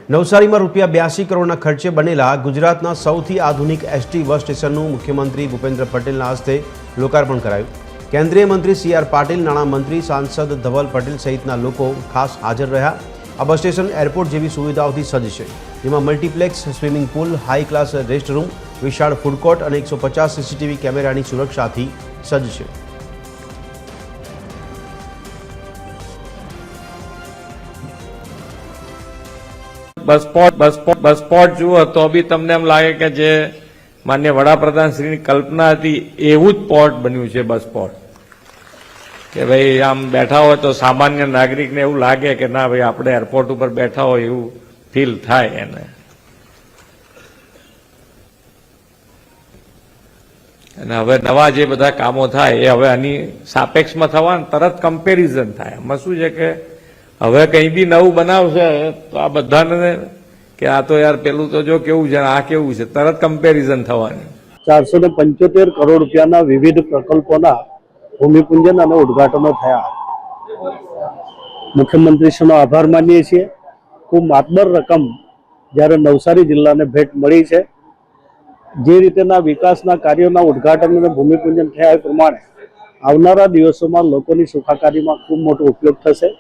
નવસારીમાં ₹82 કરોડના ખર્ચે બનેલા ગુજરાતના સૌથી આધુનિક એસટી બસ સ્ટેશનનું મુખ્યમંત્રી ભૂપેન્દ્ર પટેલના હસ્તે લોકાર્પણ કરાયું। કેન્દ્રીય મંત્રી CR પાટીલ, નાણામંત્રી, સાંસદ ધવલ પટેલ સહિતના લોકો ખાસ હાજર રહ્યા। આ બસ સ્ટેશન એરપોર્ટ જેવી સુવિધાઓથી સજ્જ છે, જેમાં multiplex, swimming pool, high class rest room, વિશાળ ફૂડ કોર્ટ અને 150 CCTV કેમેરાની સુરક્ષાથી સજ્જ છે। बस स्पॉट जुओ तो भी तमने एम लागे कि जे माननीय वडाप्रधान श्री कल्पना थी एवं ज पोर्ट बन्यु छे बस स्पॉट के भाई आम बैठा हो तो सामान्य नागरिक ने एवं लागे कि ना भाई आपणे एरपोर्ट पर बैठा हो एवं फील थाय एने। અને હવે નવા જે બધા કામો થાય એ હવે આની સાપેક્ષમાં થવા તરત કમ્પેરિઝન થાય। આમાં શું છે કે હવે કંઈ બી નવું બનાવશે તો આ બધાને કે આ તો યાર પેલું તો જો કેવું છે આ કેવું છે, તરત કમ્પેરિઝન થવાની। 475 કરોડ રૂપિયાના વિવિધ પ્રકલ્પોના ભૂમિપૂજન અને ઉદ્ઘાટનો થયા। મુખ્યમંત્રીશ્રીનો આભાર માનીએ છીએ। ખૂબ માતબર રકમ જ્યારે નવસારી જિલ્લાને ભેટ મળી છે। જે રીતેના વિકાસના કાર્યોના ઉદ્ઘાટન અને ભૂમિપૂજન થયા એ પ્રમાણે આવનારા દિવસોમાં લોકોની સુખાકારીમાં ખૂબ મોટો ઉપયોગ થશે।